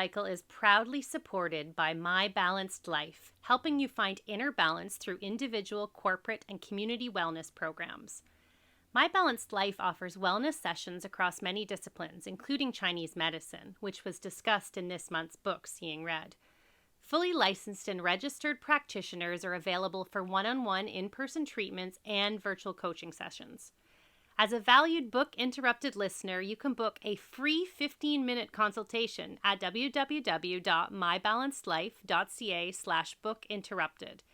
cycle is proudly supported by My Balanced Life, helping you find inner balance through individual, corporate, and community wellness programs. My Balanced Life offers wellness sessions across many disciplines, including Chinese medicine, which was discussed in this month's book, Seeing Red. Fully licensed and registered practitioners are available for one-on-one in-person treatments and virtual coaching sessions. As a valued Book Interrupted listener, you can book a free 15-minute consultation at www.mybalancedlife.ca/bookinterrupted.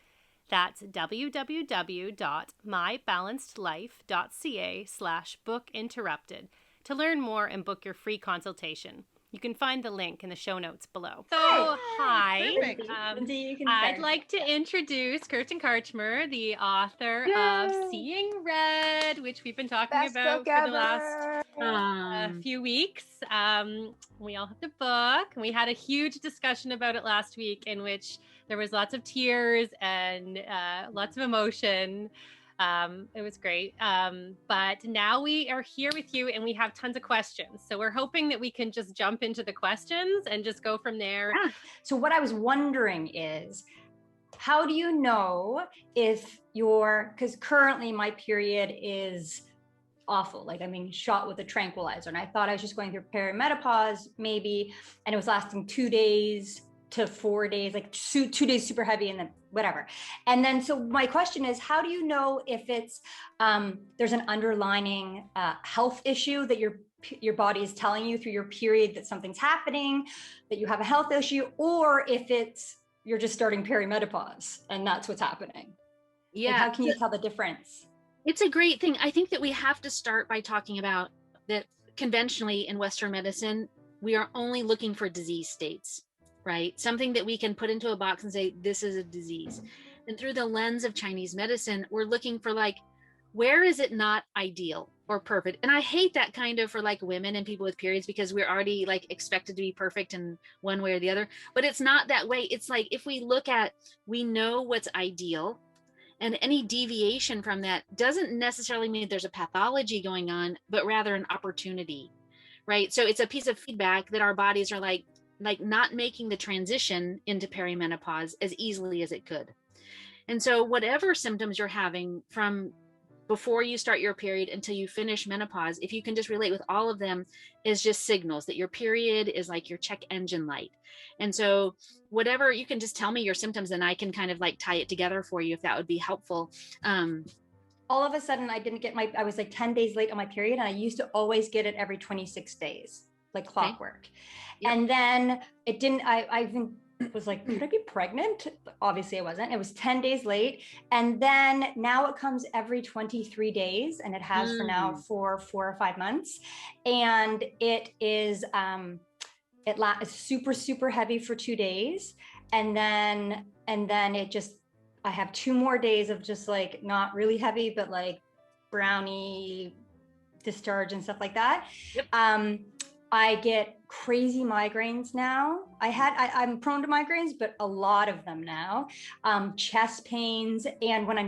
That's www.mybalancedlife.ca/bookinterrupted to learn more and book your free consultation. You can find the link in the show notes below. So, hi. I'd like to introduce Kirsten Karchmer, the author of Seeing Red, which we've been talking about for the last few weeks. We all have the book, and we had a huge discussion about it last week in which there was lots of tears and lots of emotion. It was great. But now we are here with you and we have tons of questions. So we're hoping that we can just jump into the questions and just go from there. Yeah. So what I was wondering is, how do you know if because currently my period is awful. Like I'm being shot with a tranquilizer. And I thought I was just going through perimenopause maybe, and it was lasting 2 days to 4 days, like 2 days super heavy and then whatever. And then, so my question is, how do you know if it's, there's an underlying health issue that your body is telling you through your period that something's happening, that you have a health issue, or if you're just starting perimenopause and that's what's happening? Yeah. Like, how can you tell the difference? It's a great thing. I think that we have to start by talking about that conventionally in Western medicine, we are only looking for disease states, right? Something that we can put into a box and say, this is a disease. And through the lens of Chinese medicine, we're looking for like, where is it not ideal or perfect? And I hate that kind of for like women and people with periods, because we're already like expected to be perfect in one way or the other, but it's not that way. It's like, if we look at, we know what's ideal, and any deviation from that doesn't necessarily mean there's a pathology going on, but rather an opportunity, right? So it's a piece of feedback that our bodies are like not making the transition into perimenopause as easily as it could. And so whatever symptoms you're having from before you start your period until you finish menopause, if you can just relate with all of them, is just signals that your period is like your check engine light. And so whatever, you can just tell me your symptoms and I can kind of like tie it together for you if that would be helpful. All of a sudden I was like 10 days late on my period, and I used to always get it every 26 days, like clockwork. Okay. Yep. And then it didn't, I even was like, could I be pregnant? Obviously I wasn't. It was 10 days late. And then now it comes every 23 days, and it has for now for 4 or 5 months. And it is, it's super, super heavy for 2 days. And then it just, I have 2 more days of just like, not really heavy, but like brownie discharge and stuff like that. Yep. I get crazy migraines now. I'm prone to migraines, but a lot of them now, chest pains. And when I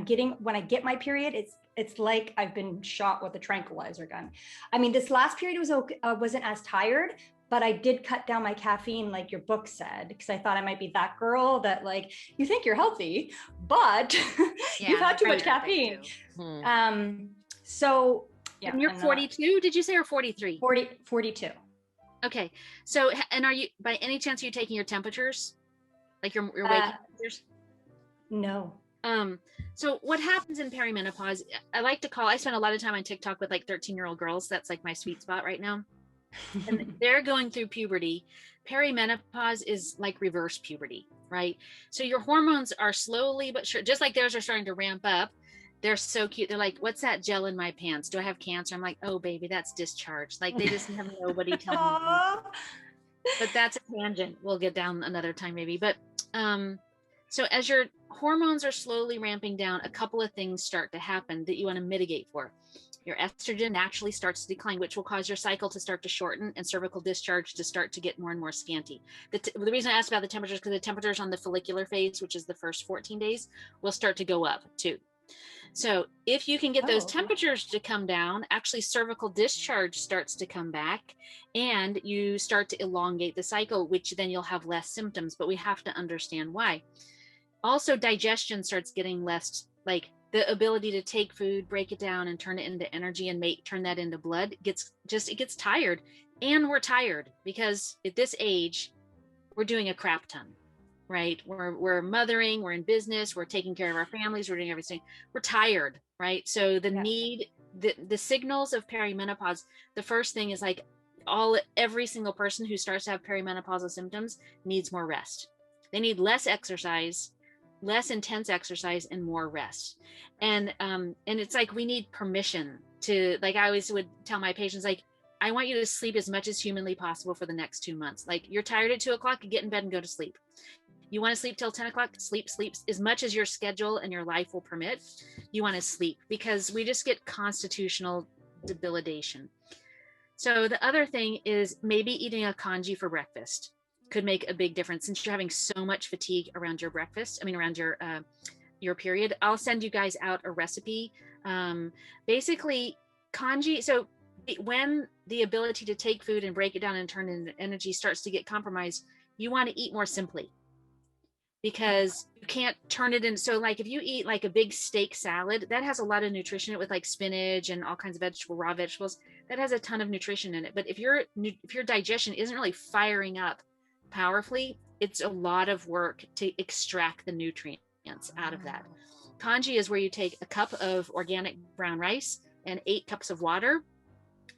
get my period, it's like I've been shot with a tranquilizer gun. I mean, this last period was okay, wasn't as tired, but I did cut down my caffeine, like your book said, because I thought I might be that girl that like, you think you're healthy, but you've had too much caffeine. So yeah. And you're 42, did you say, or 43? 42. Okay. So, and are you, by any chance, are you taking your temperatures? Like your weight temperatures? No. So what happens in perimenopause, I spend a lot of time on TikTok with like 13-year-old girls. That's like my sweet spot right now. And they're going through puberty. Perimenopause is like reverse puberty, right? So your hormones are slowly, but sure, just like theirs are starting to ramp up. They're so cute. They're like, what's that gel in my pants? Do I have cancer? I'm like, oh baby, that's discharge. Like they just have nobody telling me. But that's a tangent. We'll get down another time maybe. But so as your hormones are slowly ramping down, a couple of things start to happen that you want to mitigate for. Your estrogen naturally starts to decline, which will cause your cycle to start to shorten and cervical discharge to start to get more and more scanty. The reason I asked about the temperatures, because the temperatures on the follicular phase, which is the first 14 days, will start to go up too. So if you can get those okay. temperatures to come down, actually cervical discharge starts to come back and you start to elongate the cycle, which then you'll have less symptoms, but we have to understand why. Also, digestion starts getting less, like the ability to take food, break it down and turn it into energy and turn that into blood it gets tired. And we're tired because at this age, we're doing a crap ton, right? We're mothering, we're in business, we're taking care of our families, we're doing everything. We're tired, right? So the signals of perimenopause, the first thing is like every single person who starts to have perimenopausal symptoms needs more rest. They need less exercise, less intense exercise, and more rest. And it's like we need permission to, like I always would tell my patients, like, I want you to sleep as much as humanly possible for the next 2 months. Like you're tired at 2 o'clock, get in bed and go to sleep. You want to sleep till 10 o'clock, sleep as much as your schedule and your life will permit. You want to sleep because we just get constitutional debilitation. So the other thing is maybe eating a congee for breakfast could make a big difference since you're having so much fatigue around your around your period. I'll send you guys out a recipe. Basically congee. So when the ability to take food and break it down and turn it into energy starts to get compromised, you want to eat more simply because you can't turn it in. So like if you eat like a big steak salad, that has a lot of nutrition in it with like spinach and all kinds of raw vegetables, that has a ton of nutrition in it. But if your digestion isn't really firing up powerfully, it's a lot of work to extract the nutrients out of that. Congee is where you take a cup of organic brown rice and 8 cups of water,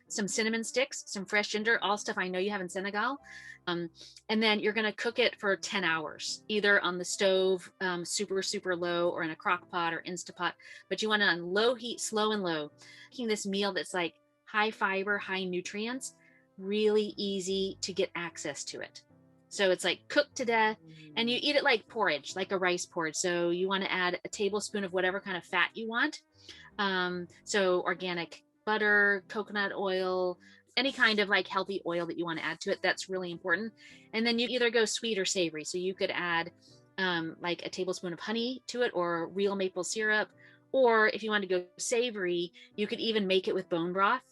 some cinnamon sticks, some fresh ginger, all stuff I know you have in Senegal. And then you're going to cook it for 10 hours, either on the stove, super, super low, or in a crock pot or Instapot. But you want it on low heat, slow and low. Making this meal that's like high fiber, high nutrients, really easy to get access to it. So it's like cooked to death and you eat it like porridge, like a rice porridge. So you want to add a tablespoon of whatever kind of fat you want. So organic butter, coconut oil, any kind of like healthy oil that you want to add to it. That's really important. And then you either go sweet or savory. So you could add like a tablespoon of honey to it or real maple syrup. Or if you want to go savory, you could even make it with bone broth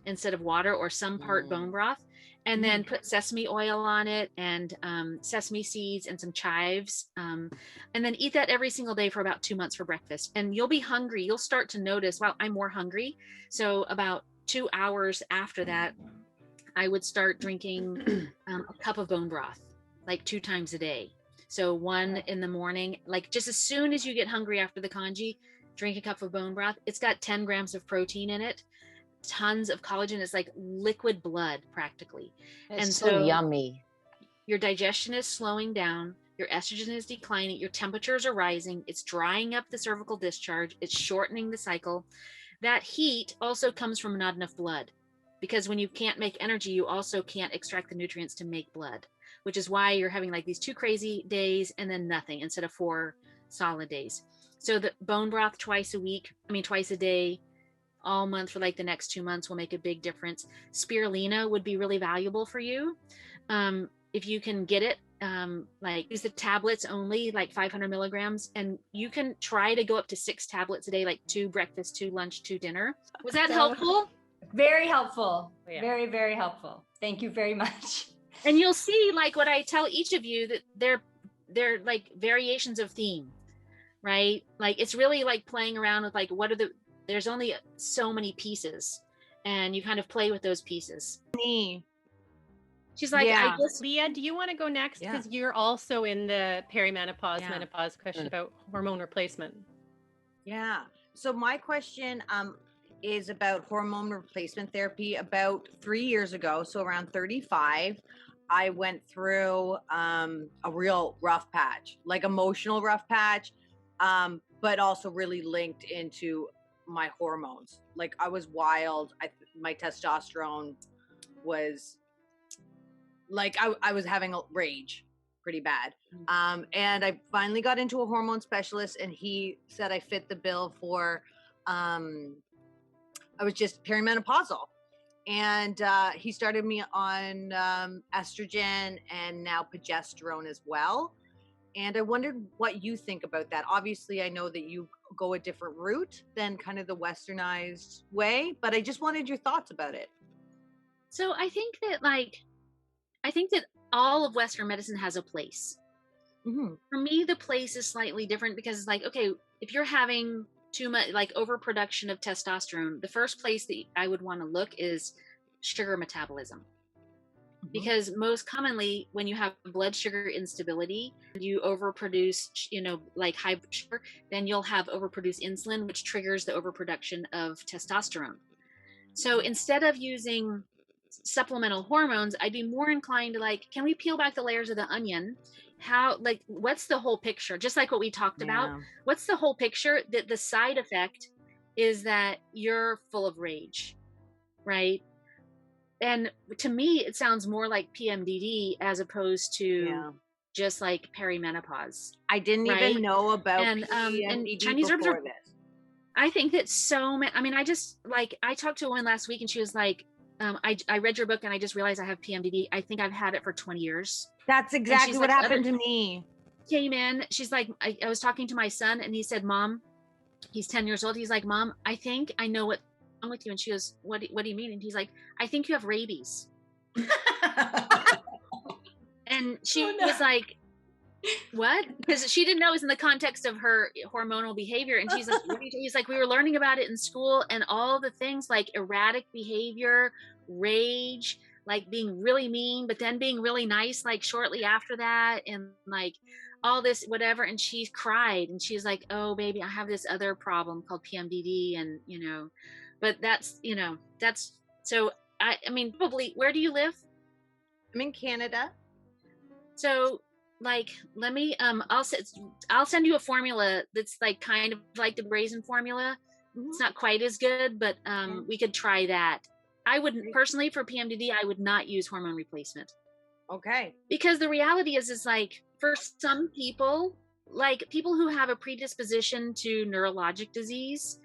instead of water, or some part bone broth, and then put sesame oil on it and sesame seeds and some chives. And then eat that every single day for about 2 months for breakfast. And you'll be hungry. You'll start to notice, wow, I'm more hungry. So about 2 hours after that, I would start drinking a cup of bone broth, like 2 times a day. So 1 in the morning, like just as soon as you get hungry after the congee, drink a cup of bone broth. It's got 10 grams of protein in it, tons of collagen. It's like liquid blood practically. It's and so yummy. Your digestion is slowing down, your estrogen is declining, your temperatures are rising, it's drying up the cervical discharge, it's shortening the cycle. That heat also comes from not enough blood, because when you can't make energy, you also can't extract the nutrients to make blood, which is why you're having like these 2 crazy days and then nothing instead of 4 solid days. So the bone broth twice a day, all month for like the next 2 months will make a big difference. Spirulina would be really valuable for you. If you can get it, like use the tablets only, like 500 milligrams, and you can try to go up to 6 tablets a day, like 2 breakfast, 2 lunch, 2 dinner. Was that helpful? Very helpful. Yeah. Very, very helpful. Thank you very much. And you'll see, like what I tell each of you, that they're like variations of theme, right? Like it's really like playing around with like there's only so many pieces, and you kind of play with those pieces. She's like, yeah. Leah, do you want to go next? Because you're also in the perimenopause, menopause question about hormone replacement. Yeah. So my question is about hormone replacement therapy. About 3 years ago, so around 35, I went through a real rough patch, like emotional rough patch, but also really linked into my hormones. Like I was wild. My testosterone was like, I was having a rage pretty bad. And I finally got into a hormone specialist, and he said I fit the bill for, I was just perimenopausal. And he started me on estrogen and now progesterone as well. And I wondered what you think about that. Obviously, I know that you go a different route than kind of the westernized way, but I just wanted your thoughts about it. So I think that all of Western medicine has a place. Mm-hmm. For me, the place is slightly different because it's like, okay, if you're having too much, like overproduction of testosterone, the first place that I would want to look is sugar metabolism. Because most commonly when you have blood sugar instability, you overproduce, like high sugar, then you'll have overproduced insulin, which triggers the overproduction of testosterone. So instead of using supplemental hormones, I'd be more inclined to like, can we peel back the layers of the onion? What's the whole picture? Just like what we talked about, what's the whole picture? That the side effect is that you're full of rage, right? And to me, it sounds more like PMDD as opposed to just like perimenopause. I didn't even know about PMDD and Chinese herbs before this. I think that I talked to a woman last week and she was like, I read your book and I just realized I have PMDD. I think I've had it for 20 years. That's exactly what happened to me. Came in, she's like, I was talking to my son and he said, Mom, he's 10 years old. He's like, Mom, I think I know what's wrong with you. And she goes, what do you mean? And he's like, I think you have rabies. And she was like, what? Because she didn't know it was in the context of her hormonal behavior. And she's like, he's like, we were learning about it in school and all the things like erratic behavior, rage, like being really mean, but then being really nice, like shortly after that. And like all this, whatever. And she cried and she's like, oh baby, I have this other problem called PMDD. And, but that's, so I mean, probably, where do you live? I'm in Canada. So like, let me, I'll send you a formula that's like kind of like the raisin formula. It's not quite as good, but we could try that. I wouldn't personally for PMDD, I would not use hormone replacement. Okay. Because the reality is like for some people, like people who have a predisposition to neurologic disease,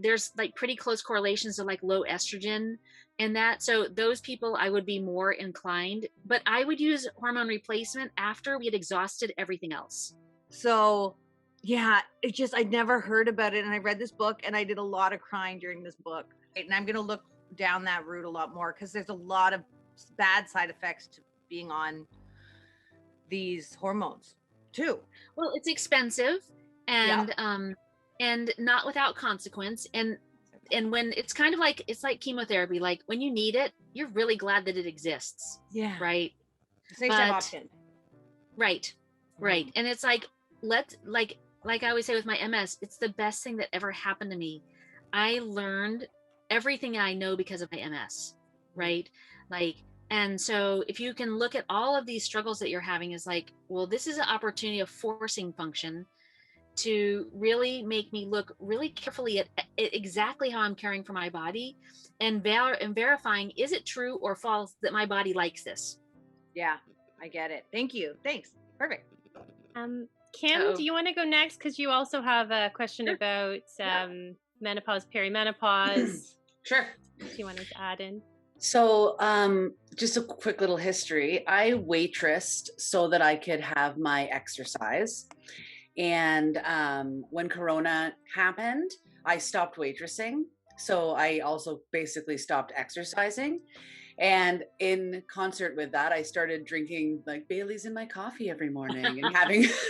there's like pretty close correlations to like low estrogen and that. So those people I would be more inclined, but I would use hormone replacement after we had exhausted everything else. So yeah, it just, I'd never heard about it. And I read this book and I did a lot of crying during this book. And I'm going to look down that route a lot more because there's a lot of bad side effects to being on these hormones too. Well, it's expensive and not without consequence. And when it's kind of like, it's like chemotherapy, like when you need it, you're really glad that it exists. Yeah. Right. It's nice to have option. Right. Right. And it's like, like I always say with my MS, it's the best thing that ever happened to me. I learned everything I know because of my MS. Right. Like, and so if you can look at all of these struggles that you're having is like, well, this is an opportunity of forcing function to really make me look really carefully at exactly how I'm caring for my body and verifying, is it true or false that my body likes this? Yeah, I get it. Thank you. Thanks. Perfect. Kim, do you want to go next? Because you also have a question about menopause, perimenopause. Sure. Do you want to add in? So just a quick little history. I waitressed so that I could have my exercise. And when Corona happened, I stopped waitressing. So I also basically stopped exercising. And in concert with that, I started drinking like Bailey's in my coffee every morning and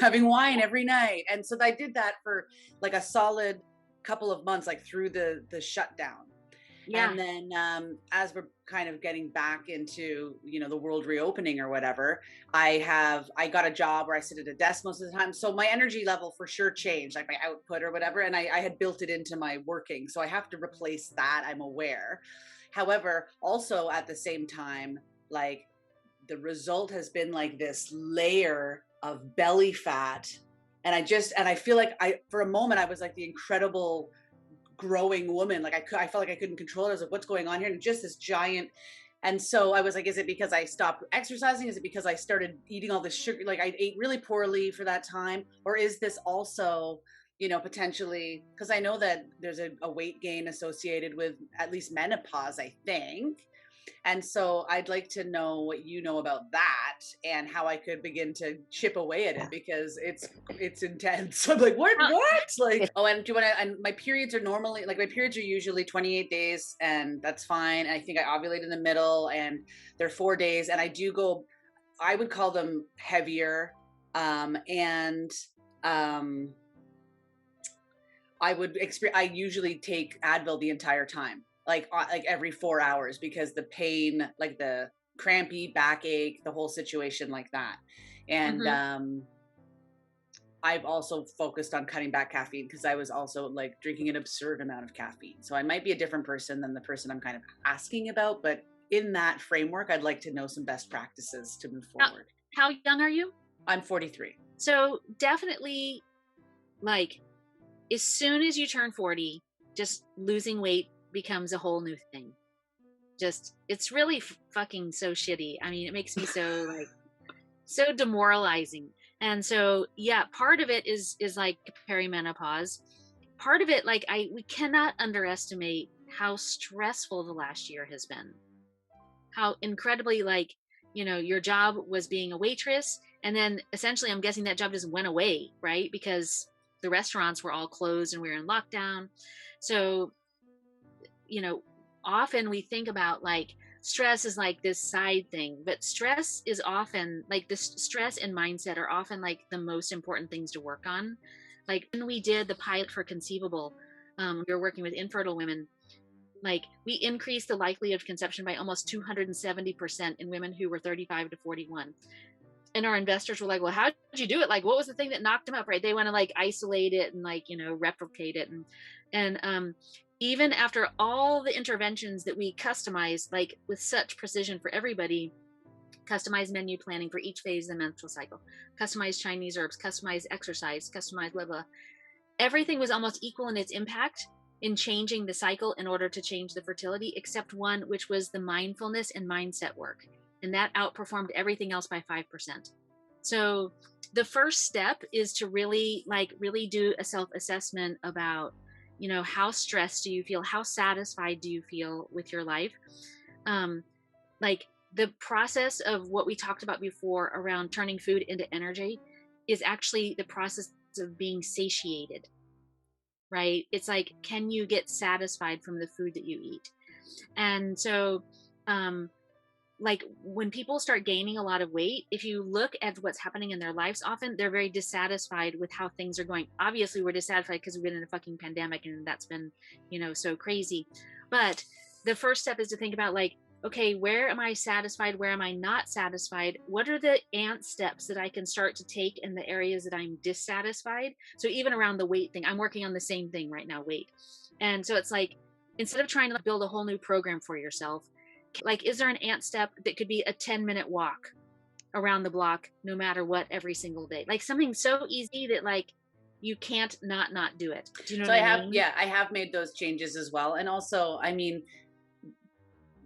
having wine every night. And so I did that for like a solid couple of months, like through the shutdown. Yeah. And then as we're kind of getting back into, the world reopening or whatever, I got a job where I sit at a desk most of the time. So my energy level for sure changed, like my output or whatever. And I had built it into my working. So I have to replace that. I'm aware. However, also at the same time, like the result has been like this layer of belly fat. And I feel like for a moment, I was like the incredible growing woman. Like I felt like I couldn't control it. I was like, what's going on here? And just this giant. And so I was like, is it because I stopped exercising? Is it because I started eating all this sugar? Like I ate really poorly for that time? Or is this also, potentially, because I know that there's a weight gain associated with at least menopause, I think. And so I'd like to know what you know about that and how I could begin to chip away at it, because it's intense. I'm like, what? Like, oh, and do you want to, and my periods are normally, like, my periods are usually 28 days, and that's fine. And I think I ovulate in the middle, and they're 4 days. And I do go, I would call them heavier. I usually take Advil the entire time, like every 4 hours, because the pain, like the crampy backache, the whole situation like that. And I've also focused on cutting back caffeine, because I was also like drinking an absurd amount of caffeine. So I might be a different person than the person I'm kind of asking about, but in that framework, I'd like to know some best practices to move forward. How young are you? I'm 43. So definitely, like, as soon as you turn 40, just losing weight becomes a whole new thing. Just, it's really fucking so shitty. I mean, it makes me so like, so demoralizing. And so, yeah, part of it is like perimenopause. Part of it, like, we cannot underestimate how stressful the last year has been. How incredibly, like, you know, your job was being a waitress, and then essentially I'm guessing that job just went away, right? Because the restaurants were all closed and we were in lockdown. So, you know, often we think about like stress is like this side thing, but stress is often like this, stress and mindset are often like the most important things to work on. Like when we did the pilot for Conceivable, we were working with infertile women. Like we increased the likelihood of conception by almost 270% in women who were 35 to 41. And our investors were like, well, how did you do it? Like, what was the thing that knocked them up, right? They want to like isolate it and like, you know, replicate it. And even after all the interventions that we customized, like with such precision for everybody, customized menu planning for each phase of the menstrual cycle, customized Chinese herbs, customized exercise, customized blah, blah. Everything was almost equal in its impact in changing the cycle in order to change the fertility, except one, which was the mindfulness and mindset work. And that outperformed everything else by 5%. So the first step is to really do a self-assessment about, you know, how stressed do you feel? How satisfied do you feel with your life? Like the process of what we talked about before around turning food into energy is actually the process of being satiated, right? It's like, can you get satisfied from the food that you eat? And so, like when people start gaining a lot of weight, if you look at what's happening in their lives, often they're very dissatisfied with how things are going. Obviously, we're dissatisfied because we've been in a fucking pandemic and that's been, you know, so crazy. But the first step is to think about like, okay, where am I satisfied? Where am I not satisfied? What are the ant steps that I can start to take in the areas that I'm dissatisfied? So even around the weight thing, I'm working on the same thing right now, weight. And so it's like, instead of trying to build a whole new program for yourself, like, is there an ant step that could be a 10-minute walk around the block, no matter what, every single day? Like something so easy that like you can't not do it. Do you know so what I mean? Yeah, I have made those changes as well. And also, I mean,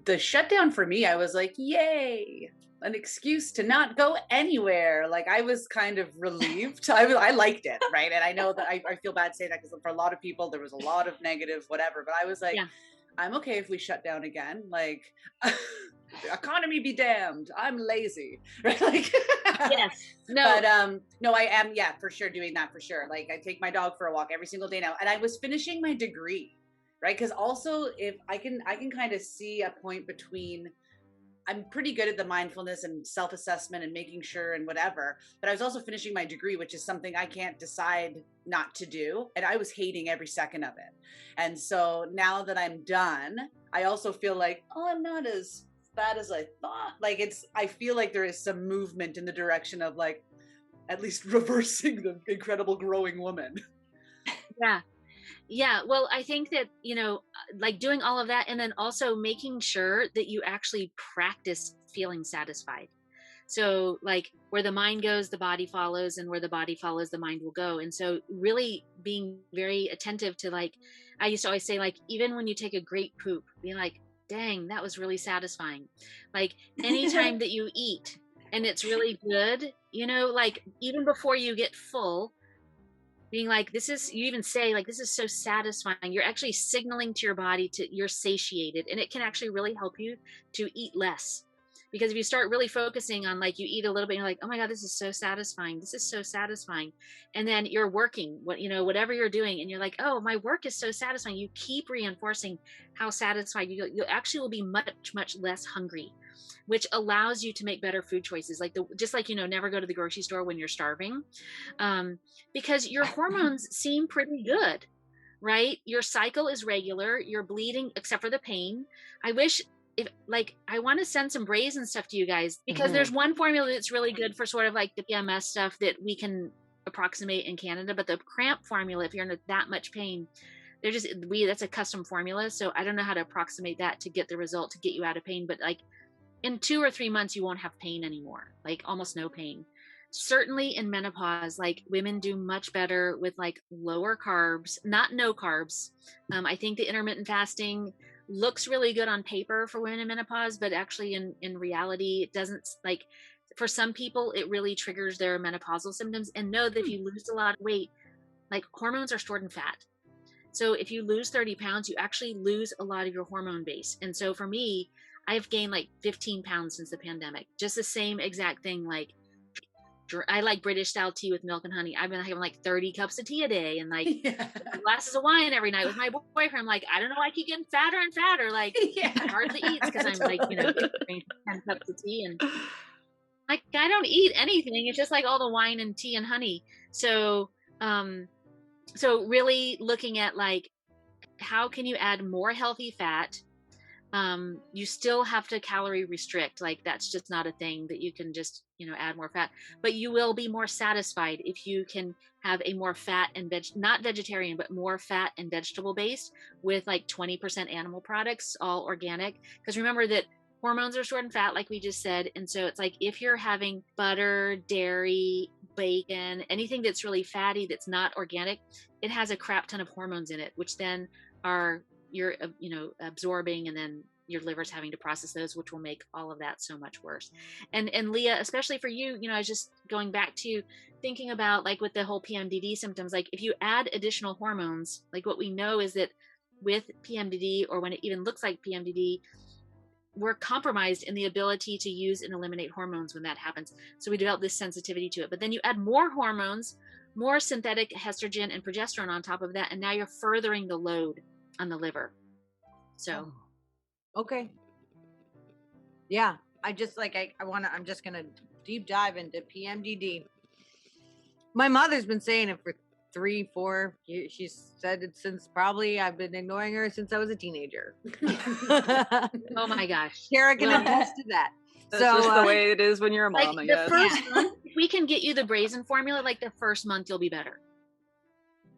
the shutdown for me, I was like, yay, an excuse to not go anywhere. Like I was kind of relieved. I liked it, right? And I know that I feel bad saying that because for a lot of people, there was a lot of negative whatever, but I was like, yeah. I'm okay if we shut down again. Like, the economy be damned. I'm lazy, right? Like, yes, no, but no, I am, yeah, for sure doing that for sure. Like, I take my dog for a walk every single day now, and I was finishing my degree, right? Because also, if I can kind of see a point between. I'm pretty good at the mindfulness and self-assessment and making sure and whatever, but I was also finishing my degree, which is something I can't decide not to do. And I was hating every second of it. And so now that I'm done, I also feel like, oh, I'm not as bad as I thought. Like I feel like there is some movement in the direction of like, at least reversing the incredible growing woman. Yeah. Yeah, well, I think that, you know, like doing all of that and then also making sure that you actually practice feeling satisfied. So like where the mind goes, the body follows, and where the body follows, the mind will go. And so really being very attentive to like, I used to always say like, even when you take a great poop, being like, dang, that was really satisfying. Like anytime that you eat and it's really good, you know, like even before you get full, being like, you even say like, this is so satisfying. You're actually signaling to your body you're satiated, and it can actually really help you to eat less. Because if you start really focusing on like, you eat a little bit, and you're like, oh my God, this is so satisfying. This is so satisfying. And then you're working, whatever you're doing, and you're like, oh, my work is so satisfying. You keep reinforcing how satisfied you actually will be much, much less hungry, which allows you to make better food choices. Just like, never go to the grocery store when you're starving, because your hormones seem pretty good, right? Your cycle is regular. You're bleeding, except for the pain. I want to send some Braze and stuff to you guys, because there's one formula that's really good for sort of like the PMS stuff that we can approximate in Canada, but the cramp formula, if you're in that much pain, that's a custom formula. So I don't know how to approximate that to get the result to get you out of pain, but like in 2 or 3 months, you won't have pain anymore, like almost no pain. Certainly in menopause, like women do much better with like lower carbs, not no carbs. I think the intermittent fasting looks really good on paper for women in menopause, but actually in reality, it doesn't. Like for some people, it really triggers their menopausal symptoms. And know that if you lose a lot of weight, like hormones are stored in fat. So if you lose 30 pounds, you actually lose a lot of your hormone base. And so for me, I've gained like 15 pounds since the pandemic, just the same exact thing. Like I like British style tea with milk and honey. I've been having like 30 cups of tea a day and like glasses of wine every night with my boyfriend. I'm like, I don't know, I keep getting fatter and fatter. Like I hardly eat because I'm like, drinking 10 cups of tea, and like I don't eat anything. It's just like all the wine and tea and honey. So, so really looking at like, how can you add more healthy fat? You still have to calorie restrict. Like that's just not a thing that you can just, add more fat, but you will be more satisfied if you can have a more fat and not vegetarian, but more fat and vegetable based with like 20% animal products, all organic. Because remember that hormones are stored in fat, like we just said. And so it's like, if you're having butter, dairy, bacon, anything that's really fatty, that's not organic, it has a crap ton of hormones in it, which then you're absorbing, and then your liver's having to process those, which will make all of that so much worse. And Leah, especially for you, I was just going back to thinking about like with the whole PMDD symptoms, like if you add additional hormones, like what we know is that with PMDD, or when it even looks like PMDD, we're compromised in the ability to use and eliminate hormones when that happens. So we develop this sensitivity to it. But then you add more hormones, more synthetic estrogen and progesterone on top of that, and now you're furthering the load on the liver. So okay, yeah, I just like I'm just gonna deep dive into PMDD. My mother's been saying it for 3-4 years. She said it since probably I've been ignoring her since I was a teenager. Oh my gosh, Kara can attest to that. That's just the way it is when you're a mom, like I guess. The first month, we can get you the brazen formula. Like the first month, you'll be better.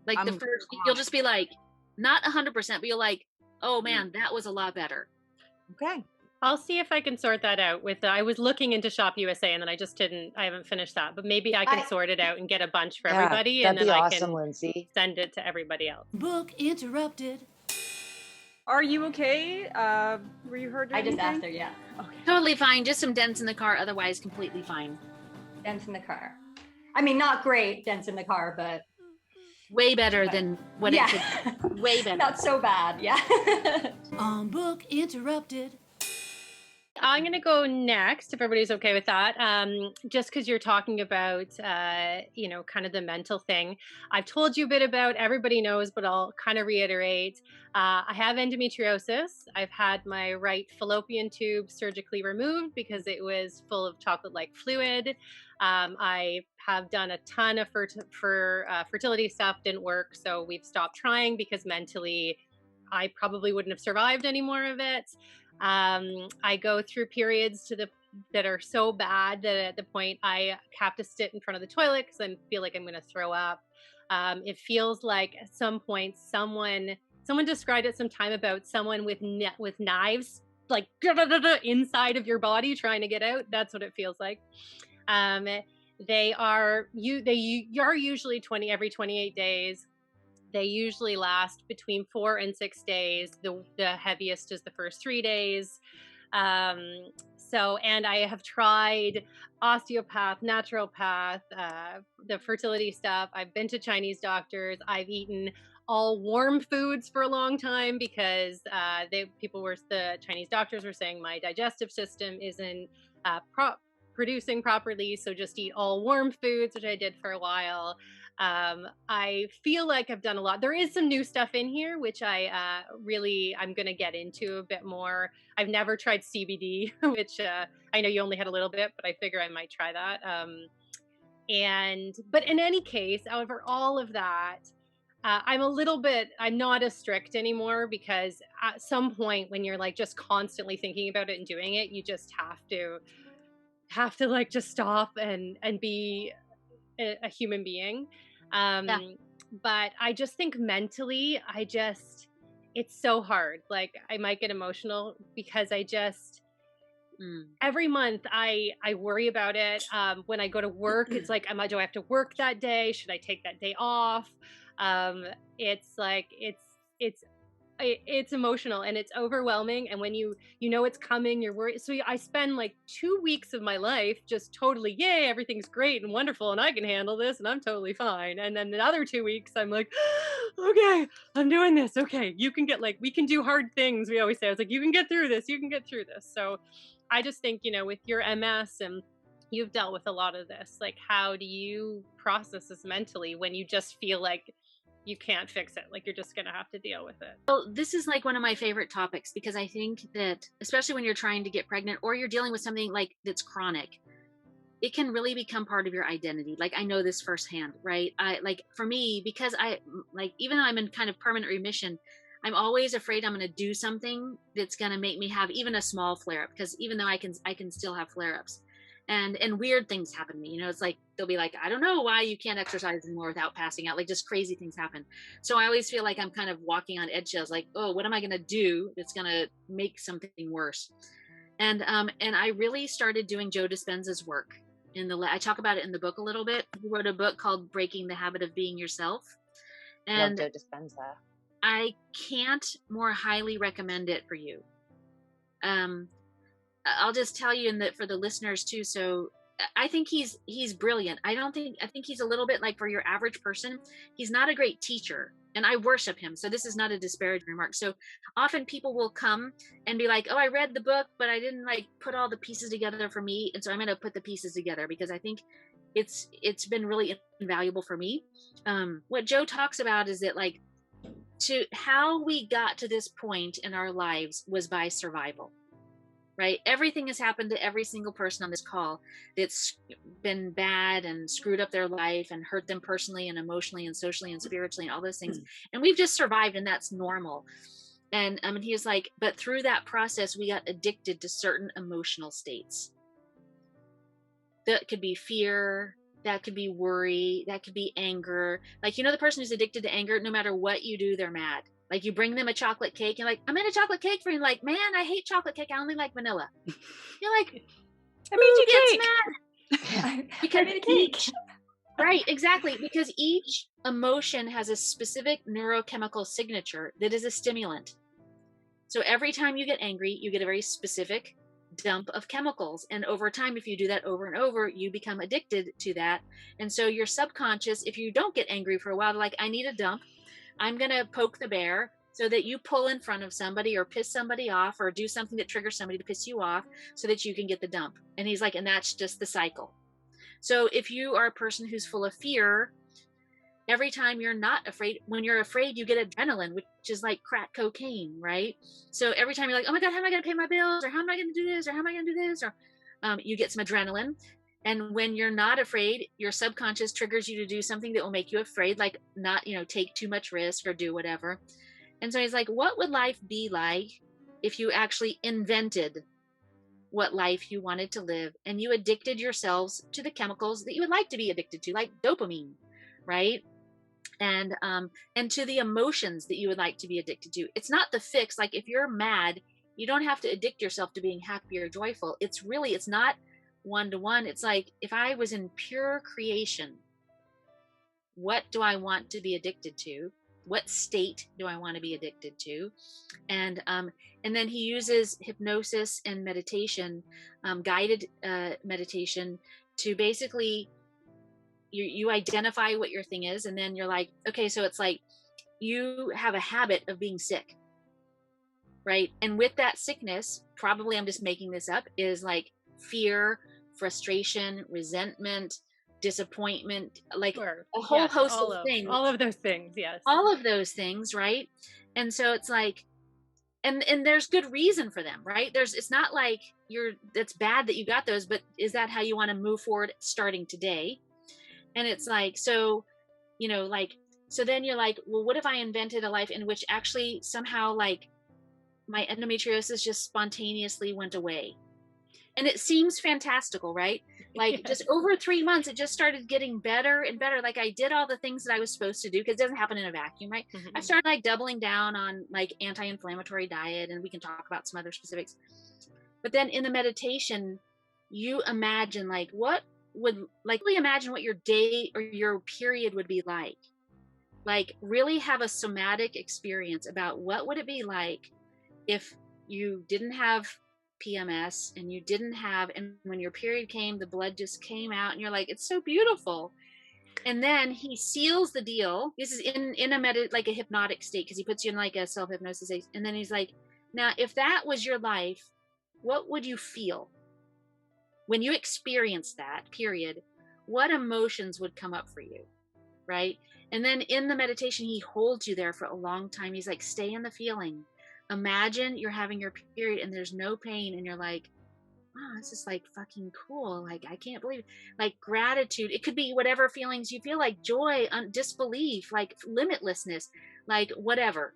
Like the first, you'll just be like, not 100%, but you're like, oh man, that was a lot better. Okay. I'll see if I can sort that out with I was looking into Shop USA and then I haven't finished that, but maybe I can sort it out and get a bunch for everybody, and then I can Lindsay. send it to everybody else. Book interrupted. Are you okay? Were you hurt? I just asked her, yeah. Okay. Totally fine. Just some dents in the car. Otherwise, completely fine. Dents in the car. I mean, not great dents in the car, but way better than what it could. Way better. Not so bad, yeah. Book interrupted. I'm going to go next, if everybody's okay with that. Just because you're talking about, kind of the mental thing. I've told you a bit about, everybody knows, but I'll kind of reiterate. I have endometriosis. I've had my right fallopian tube surgically removed because it was full of chocolate-like fluid. I have done a ton of fertility stuff, didn't work. So we've stopped trying because mentally I probably wouldn't have survived any more of it. I go through periods that are so bad that at the point I have to sit in front of the toilet because I feel like I'm going to throw up. It feels like at some point someone described it some time about someone with knives like inside of your body trying to get out. That's what it feels like. You're usually every 28 days. They usually last between 4 and 6 days. The heaviest is the first 3 days. And I have tried osteopath, naturopath, the fertility stuff. I've been to Chinese doctors. I've eaten all warm foods for a long time because the Chinese doctors were saying my digestive system isn't producing properly. So just eat all warm foods, which I did for a while. I feel like I've done a lot. There is some new stuff in here, which I'm going to get into a bit more. I've never tried CBD, which I know you only had a little bit, but I figure I might try that. But in any case, however, all of that, I'm not as strict anymore, because at some point when you're like just constantly thinking about it and doing it, you just have to like just stop and be a human being. But I just think mentally, it's so hard. Like I might get emotional because every month I worry about it. When I go to work, it's like, do I have to work that day? Should I take that day off? It's like, it's emotional and it's overwhelming. And when you know it's coming, you're worried. So I spend like 2 weeks of my life just totally, yay, everything's great and wonderful and I can handle this and I'm totally fine. And then the other 2 weeks I'm like, okay, I'm doing this. Okay, you can we can do hard things. We always say, I was like, you can get through this. You can get through this. So I just think, with your MS and you've dealt with a lot of this, like, how do you process this mentally when you just feel like you can't fix it, like you're just gonna have to deal with it? Well, this is like one of my favorite topics, because I think that especially when you're trying to get pregnant or you're dealing with something like that's chronic, it can really become part of your identity. Like I know this firsthand, right? For me, because even though I'm in kind of permanent remission, I'm always afraid I'm going to do something that's going to make me have even a small flare up, because even though I can still have flare ups. And weird things happen to me. It's like, they'll be like, I don't know why you can't exercise anymore without passing out. Like just crazy things happen. So I always feel like I'm kind of walking on eggshells, like, oh, what am I going to do that's going to make something worse? And I really started doing Joe Dispenza's work. I talk about it in the book a little bit. He wrote a book called Breaking the Habit of Being Yourself. And love Joe Dispenza. I can't more highly recommend it for you. I'll just tell you, for the listeners too. So I think he's brilliant. I think he's a little bit like, for your average person, he's not a great teacher, and I worship him. So this is not a disparaging remark. So often people will come and be like, oh, I read the book, but I didn't put all the pieces together for me. And so I'm going to put the pieces together because I think it's been really invaluable for me. What Joe talks about is that to how we got to this point in our lives was by survival. Right? Everything has happened to every single person on this call that's been bad and screwed up their life and hurt them personally and emotionally and socially and spiritually and all those things. And we've just survived, and that's normal. And he was like, but through that process, we got addicted to certain emotional states. That could be fear, that could be worry, that could be anger. The person who's addicted to anger, no matter what you do, they're mad. Like you bring them a chocolate cake, you're like, I made a chocolate cake for you. Like, man, I hate chocolate cake. I only like vanilla. You're like, I made you cake. Mad? Because I made a cake. Right, exactly. Because each emotion has a specific neurochemical signature that is a stimulant. So every time you get angry, you get a very specific dump of chemicals. And over time, if you do that over and over, you become addicted to that. And so your subconscious, if you don't get angry for a while, like, I need a dump. I'm going to poke the bear so that you pull in front of somebody or piss somebody off or do something that triggers somebody to piss you off so that you can get the dump. And he's like, and that's just the cycle. So if you are a person who's full of fear, every time you're not afraid, when you're afraid, you get adrenaline, which is like crack cocaine, right? So every time you're like, oh my God, how am I going to pay my bills? Or how am I going to do this? Or how am I going to do this? Or you get some adrenaline. And when you're not afraid, your subconscious triggers you to do something that will make you afraid, like not, take too much risk or do whatever. And so he's like, what would life be like if you actually invented what life you wanted to live and you addicted yourselves to the chemicals that you would like to be addicted to, like dopamine, right? And to the emotions that you would like to be addicted to. It's not the fix. Like if you're mad, you don't have to addict yourself to being happy or joyful. It's not one-to-one. It's like, if I was in pure creation, what do I want to be addicted to? what state do I want to be addicted to? And then he uses hypnosis and meditation, guided meditation, to basically you identify what your thing is, and then you're like, okay, so it's like you have a habit of being sick, right? And with that sickness, probably, I'm just making this up, is like fear, frustration, resentment, disappointment, like a whole host of things. All of those things, yes. All of those things, right? And so it's like, and there's good reason for them, right? It's not like that's bad that you got those, but is that how you want to move forward starting today? And it's like, so, so then you're like, well, what if I invented a life in which actually somehow like my endometriosis just spontaneously went away? And it seems fantastical, right? Like just over 3 months, it just started getting better and better. Like I did all the things that I was supposed to do, because it doesn't happen in a vacuum, right? Mm-hmm. I started like doubling down on like anti-inflammatory diet, and we can talk about some other specifics. But then in the meditation, you imagine like really imagine what your day or your period would be like. Like really have a somatic experience about what would it be like if you didn't have PMS and you didn't have, and when your period came, the blood just came out, and you're like, it's so beautiful. And then he seals the deal. This is in a like a hypnotic state, because he puts you in like a self-hypnosis state. And then he's like, now if that was your life, what would you feel when you experience that period? What emotions would come up for you, right? And then in the meditation, he holds you there for a long time. He's like, stay in the feeling. Imagine you're having your period and there's no pain, and you're like, wow, this is like fucking cool. Like, I can't believe it. Like gratitude. It could be whatever feelings you feel, like joy, disbelief, like limitlessness, like whatever,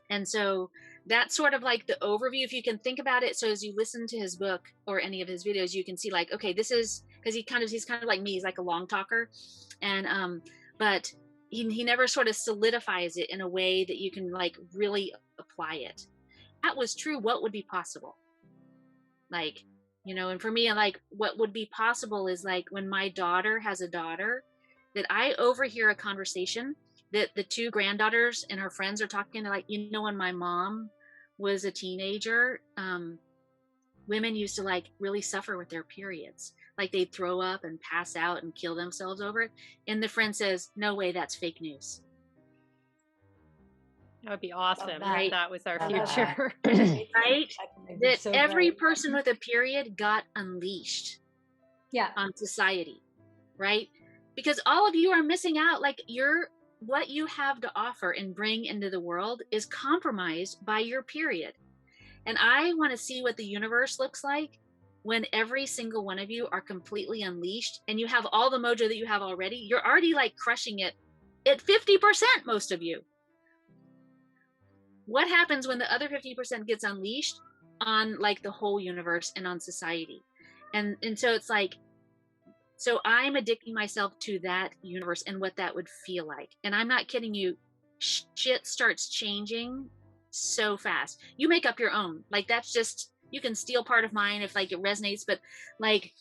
And so that's sort of like the overview, if you can think about it. So as you listen to his book or any of his videos, you can see like, okay, this is, because he's kind of like me. He's like a long talker. And, but he never sort of solidifies it in a way that you can like really apply it. That was true. What would be possible? Like, and for me, like what would be possible is like when my daughter has a daughter, that I overhear a conversation that the two granddaughters and her friends are talking to, like, when my mom was a teenager, women used to like really suffer with their periods. Like they'd throw up and pass out and kill themselves over it. And the friend says, no way, that's fake news. That would be awesome. Right? That was our future. Right? That so every person with a period got unleashed on society, right? Because all of you are missing out. Like what you have to offer and bring into the world is compromised by your period. And I want to see what the universe looks like when every single one of you are completely unleashed, and you have all the mojo that you have already. You're already like crushing it at 50%, most of you. What happens when the other 50% gets unleashed on like the whole universe and on society? And so it's like, so I'm addicting myself to that universe and what that would feel like. And I'm not kidding you, shit starts changing so fast. You make up your own. Like that's just, you can steal part of mine if like it resonates, but like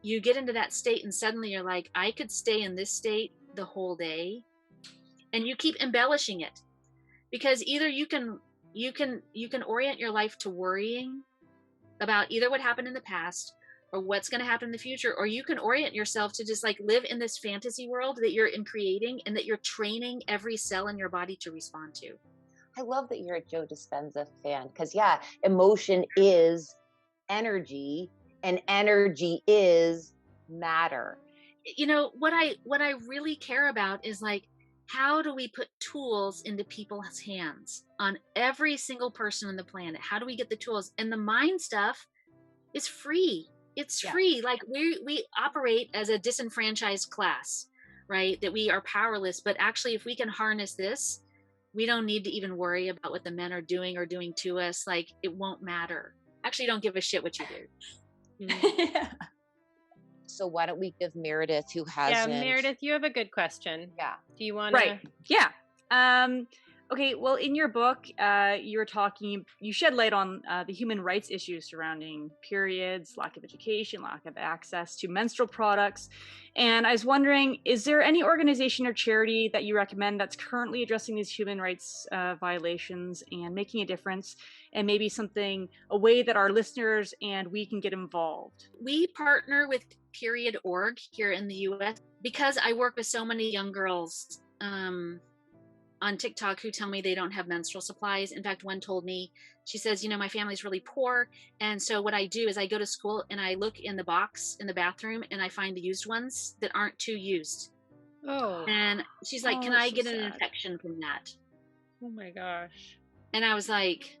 you get into that state and suddenly you're like, I could stay in this state the whole day, and you keep embellishing it. Because either you can orient your life to worrying about either what happened in the past or what's going to happen in the future, or you can orient yourself to just like live in this fantasy world that you're creating and that you're training every cell in your body to respond to. I love that you're a Joe Dispenza fan, because emotion is energy and energy is matter. What I really care about is like, how do we put tools into people's hands, on every single person on the planet? How do we get the tools? And the mind stuff is free. It's free. Like we operate as a disenfranchised class, right? That we are powerless. But actually, if we can harness this, we don't need to even worry about what the men are doing or doing to us. Like it won't matter. Actually, don't give a shit what you do. Mm-hmm. So why don't we give Meredith, who hasn't... Yeah, Meredith, you have a good question. Yeah. Do you want to... Right. Yeah. Okay, well, in your book, you shed light on the human rights issues surrounding periods, lack of education, lack of access to menstrual products. And I was wondering, is there any organization or charity that you recommend that's currently addressing these human rights violations and making a difference, and maybe a way that our listeners and we can get involved? We partner with Period.org here in the US because I work with so many young girls on TikTok who tell me they don't have menstrual supplies. In fact, one told me, she says, my family's really poor. And so what I do is I go to school and I look in the box in the bathroom and I find the used ones that aren't too used. Oh. And she's like, can I get an infection from that? Oh my gosh. And I was like,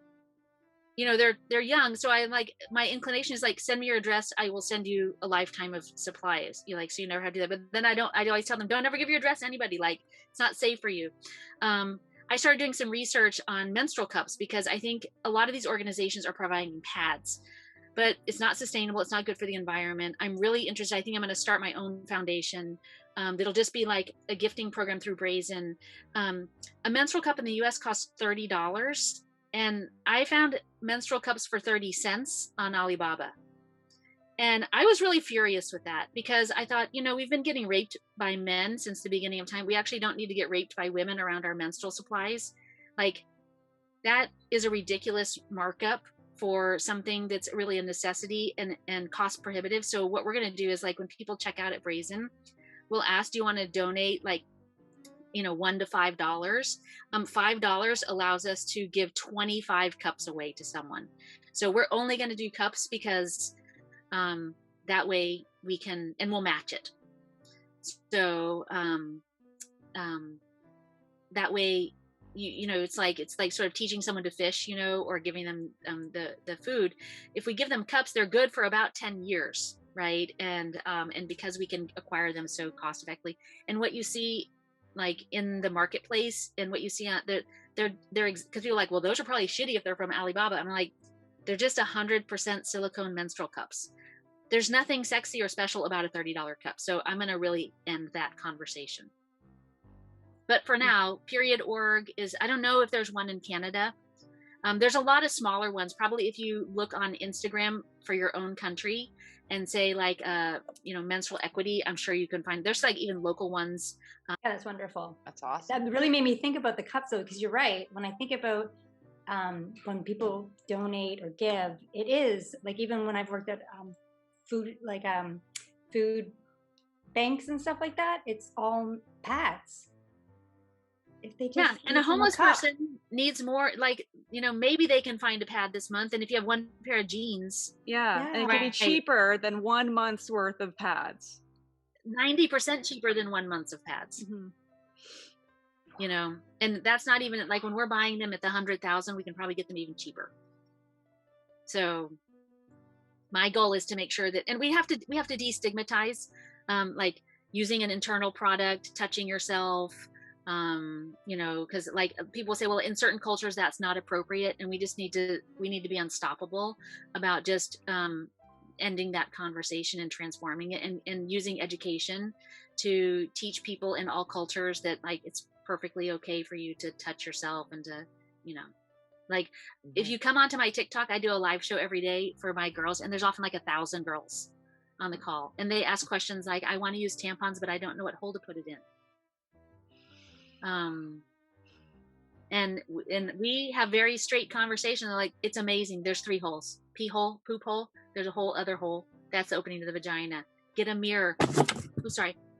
they're young. So I like, my inclination is like, send me your address. I will send you a lifetime of supplies. So you never have to do that. But then I always tell them, don't ever give your address to anybody. Like, it's not safe for you. I started doing some research on menstrual cups because I think a lot of these organizations are providing pads, but it's not sustainable. It's not good for the environment. I'm really interested. I think I'm going to start my own foundation. That'll just be like a gifting program through Brazen. A menstrual cup in the US costs $30. And I found menstrual cups for 30 cents on Alibaba. And I was really furious with that because I thought, we've been getting raped by men since the beginning of time. We actually don't need to get raped by women around our menstrual supplies. Like, that is a ridiculous markup for something that's really a necessity and cost prohibitive. So what we're going to do is, like, when people check out at Brazen, we'll ask, do you want to donate like $1 to $5. $5 allows us to give 25 cups away to someone. So we're only going to do cups because that way we can, and we'll match it. So that way, it's like sort of teaching someone to fish, or giving them the food. If we give them cups, they're good for about 10 years, right? And because we can acquire them so cost effectively. And what you see, like in the marketplace, and what you see on they're because people are like, well, those are probably shitty if they're from Alibaba. I'm like, they're just 100% silicone menstrual cups. There's nothing sexy or special about a $30 cup. So I'm going to really end that conversation. But for now, Period.org is, I don't know if there's one in Canada. There's a lot of smaller ones. Probably if you look on Instagram for your own country and say like, menstrual equity, I'm sure you can find, there's like even local ones. Yeah, that's wonderful. That's awesome. That really made me think about the cups though, because you're right. When I think about when people donate or give, it is like, even when I've worked at food banks and stuff like that, it's all pads. If they just and a homeless person needs more, like, maybe they can find a pad this month. And if you have one pair of jeans. Yeah. And it can be cheaper than 1 month's worth of pads. 90% cheaper than 1 month of pads. Mm-hmm. And that's not even like when we're buying them at the 100,000, we can probably get them even cheaper. So my goal is to make sure that, and we have to destigmatize, like using an internal product, touching yourself, because like people say, well, in certain cultures that's not appropriate, and we need to be unstoppable about just ending that conversation and transforming it, and using education to teach people in all cultures that like it's perfectly okay for you to touch yourself and to like if you come onto my TikTok, I do a live show every day for my girls, and there's often like 1,000 girls on the call, and they ask questions like, I want to use tampons but I don't know what hole to put it in. And we have very straight conversation. They're like, it's amazing. There's 3 holes: pee hole, poop hole. There's a whole other hole that's opening to the vagina. Get a mirror.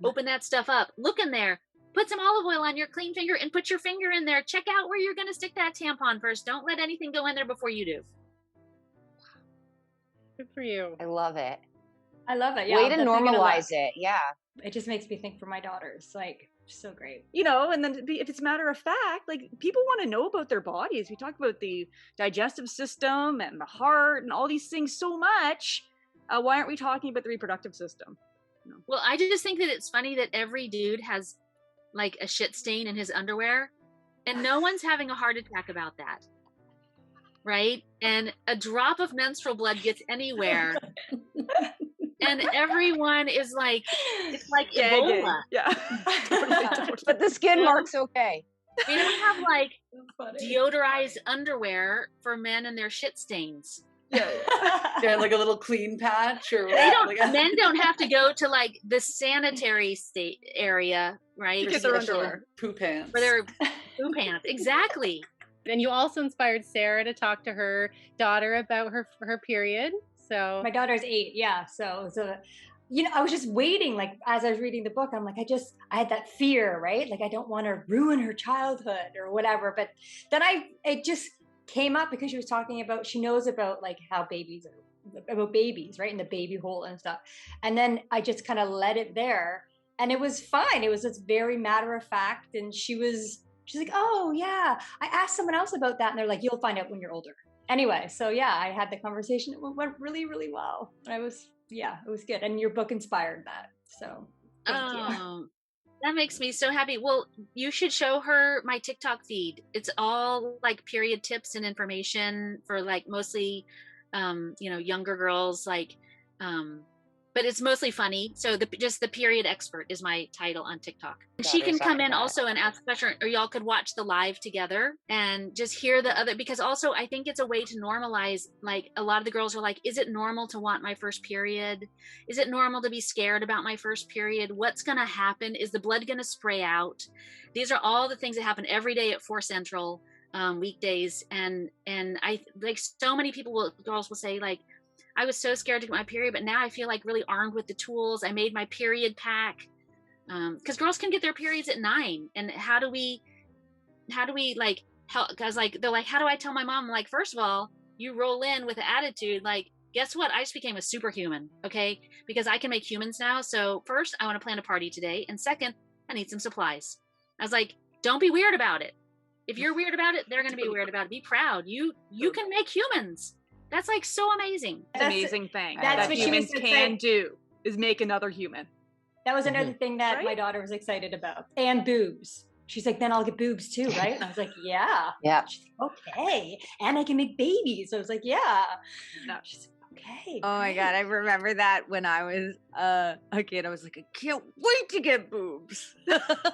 Open that stuff up. Look in there. Put some olive oil on your clean finger and put your finger in there. Check out where you're going to stick that tampon first. Don't let anything go in there before you do. Good for you. I love it. I love it. Yeah, way to normalize it. Yeah. It just makes me think for my daughters. Like, so great. And then if it's matter of fact, like people want to know about their bodies. We talk about the digestive system and the heart and all these things so much. Why aren't we talking about the reproductive system? Well, I just think that it's funny that every dude has like a shit stain in his underwear, and no one's having a heart attack about that. Right? And a drop of menstrual blood gets anywhere. And everyone is like, it's like Ebola. Yeah. But the skin mark's okay. We don't have like deodorized underwear for men and their shit stains. Yeah, like a little clean patch or They don't. like Men don't have to go to like the sanitary state area, right? Get their underwear. poo pants. For their poo pants, exactly. And you also inspired Sarah to talk to her daughter about her period. So my daughter's 8. Yeah. So I was just waiting, like, as I was reading the book, I'm like, I had that fear, right? Like, I don't want to ruin her childhood or whatever. But then it just came up because she was talking about, she knows about like how babies, right? And the baby hole and stuff. And then I just kind of let it there, and it was fine. It was just very matter of fact. And she's like, oh yeah, I asked someone else about that. And they're like, you'll find out when you're older. Anyway, so yeah, I had the conversation. It went really, really well. And it was good. And your book inspired that. So thank you. That makes me so happy. Well, you should show her my TikTok feed. It's all like period tips and information for like mostly, younger girls, like, but it's mostly funny. So just the period expert is my title on TikTok. She can come in also and ask questions, or y'all could watch the live together and just hear the other, because also I think it's a way to normalize, like a lot of the girls are like, is it normal to want my first period? Is it normal to be scared about my first period? What's going to happen? Is the blood going to spray out? These are all the things that happen every day at 4 Central weekdays. And I like so many girls will say like, I was so scared to get my period, but now I feel like really armed with the tools. I made my period pack. Because girls can get their periods at 9. And how do we like help? Because like, they're like, how do I tell my mom? I'm like, first of all, you roll in with an attitude. Like, guess what? I just became a superhuman. Okay. Because I can make humans now. So first I want to plan a party today. And second, I need some supplies. I was like, don't be weird about it. If you're weird about it, they're going to be weird about it. Be proud. You can make humans. That's like so amazing. That's an amazing thing that's that what humans she was can do, is make another human. That was another thing that my daughter was excited about. And boobs. She's like, then I'll get boobs too, right? And I was like, yeah. Yeah. She's like, okay. And I can make babies. So I was like, yeah. No. She's like, okay. Oh my God. I remember that when I was a kid, I was like, I can't wait to get boobs.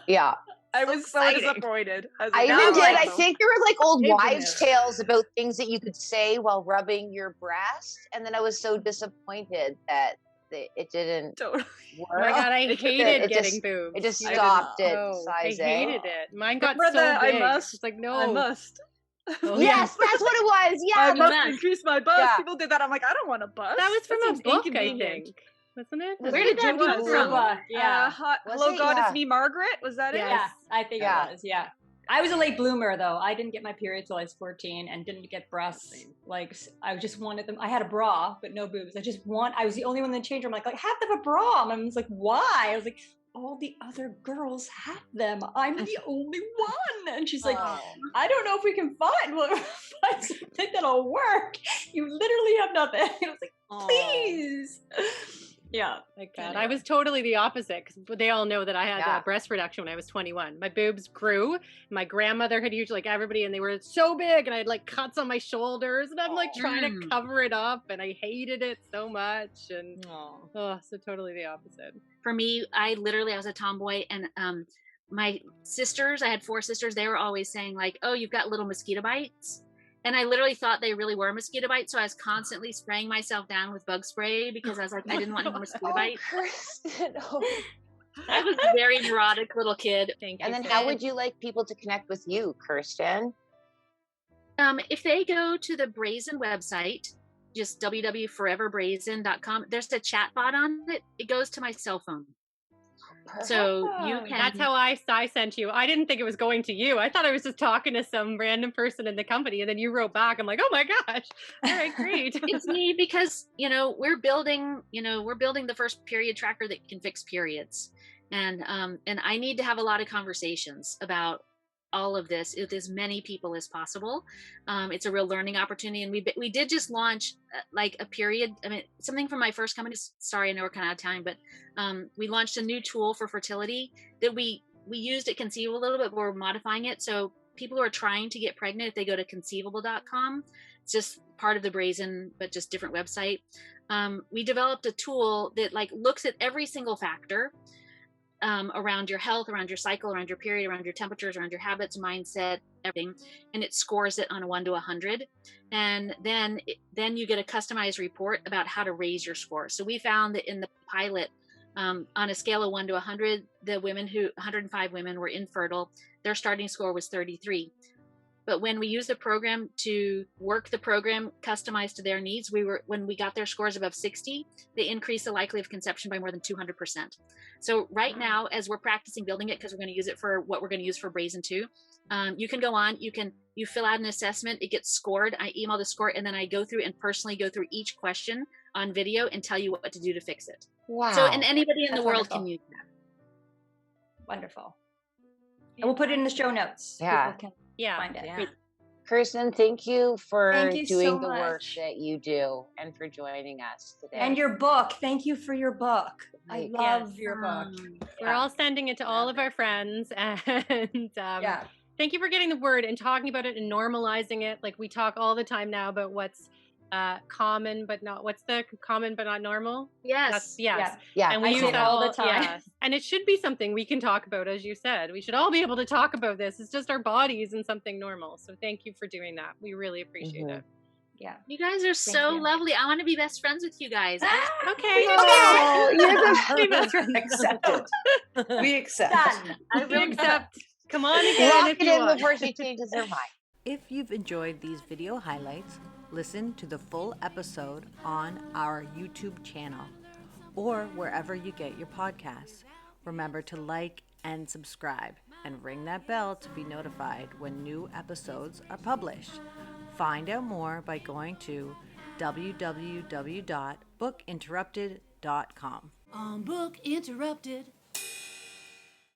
Yeah. I was so disappointed. I even did. I think there were like old wives' tales about things that you could say while rubbing your breast. And then I was so disappointed that it didn't work. Oh my God, I hated getting boobs. It just stopped at I size hated it. Mine got so big. I must. It's like, no. I must. Oh, yes, that's what it was. Yeah. I must increase my bust. Yeah. People did that. I'm like, I don't want a bust. That was from a book, I think. Wasn't it? Where did that come from? Yeah. Hello, Goddess Me Margaret? Was that it? Yes, I think it was. Yeah. I was a late bloomer though. I didn't get my period till I was 14 and didn't get breasts. Like I just wanted them. I had a bra, but no boobs. I was the only one in the change room. Like have them a bra. And I was like, why? I was like, all the other girls have them. I'm the only one. And she's like, I don't know if we can find something that'll work. You literally have nothing. I was like, please. Yeah. Like that. I was totally the opposite, because they all know that I had breast reduction when I was 21. My boobs grew. My grandmother had usually, like everybody, and they were so big, and I had like cuts on my shoulders, and I'm like trying to cover it up, and I hated it so much. And so totally the opposite. For me, I was a tomboy, and my sisters, I had 4 sisters, they were always saying like, oh, you've got little mosquito bites. And I literally thought they really were mosquito bites. So I was constantly spraying myself down with bug spray because I was like, I didn't want any mosquito bites. Kirsten. I was a very neurotic little kid. Thank you. And then how would you like people to connect with you, Kirsten? If they go to the Brazen website, just www.foreverbrazen.com, there's a chat bot on it. It goes to my cell phone. So you can. That's how I sent you. I didn't think it was going to you. I thought I was just talking to some random person in the company, and then you wrote back. I'm like, oh my gosh! All right, great. It's me because we're building the first period tracker that can fix periods, and I need to have a lot of conversations about all of this with as many people as possible. It's a real learning opportunity, and we did just launch like a period. I mean, something from my first company. Sorry, I know we're kind of out of time, but we launched a new tool for fertility that we used at Conceive a little bit, but we're modifying it. So people who are trying to get pregnant, if they go to conceivable.com, it's just part of the Brazen, but just different website. We developed a tool that like looks at every single factor around your health, around your cycle, around your period, around your temperatures, around your habits, mindset, everything, and it scores it on a 1 to 100. And then you get a customized report about how to raise your score. So we found that in the pilot, on a scale of 1 to 100, 105 women were infertile. Their starting score was 33. But when we used the program to work the program customized to their needs, when we got their scores above 60, they increased the likelihood of conception by more than 200%. So right now, as we're practicing building it, because we're going to use it for what we're going to use for Brazen 2, you can go on, you fill out an assessment, it gets scored, I email the score, and then I go through and personally go through each question on video and tell you what to do to fix it. Wow. So, and anybody in That's the world wonderful. can use that. Wonderful. And we'll put it in the show notes. Yeah. People can find it. Yeah. Kirsten, thank you for Thank you doing so the work much. that you do and for joining us today. And your book. Thank you for your book. I Right. love your book. We're all sending it to all of our friends, and Yeah. thank you for getting the word and talking about it and normalizing it. Like we talk all the time now about what's common but not normal. Yes. Yes. Yeah, And we I use say it that all the time. yes. And it should be something we can talk about, as you said. We should all be able to talk about this. It's just our bodies and something normal. So thank you for doing that. We really appreciate it. Yeah. You guys are so you. lovely. I want to be best friends with you guys. Okay. Oh, you're the Be best friends. Accepted. We accept. Done. I will accept. Come on again Lock if it you in want. before she changes her mind. If you've enjoyed these video highlights, listen to the full episode on our YouTube channel or wherever you get your podcasts. Remember to like and subscribe and ring that bell to be notified when new episodes are published. Find out more by going to www.bookinterrupted.com. Book Interrupted.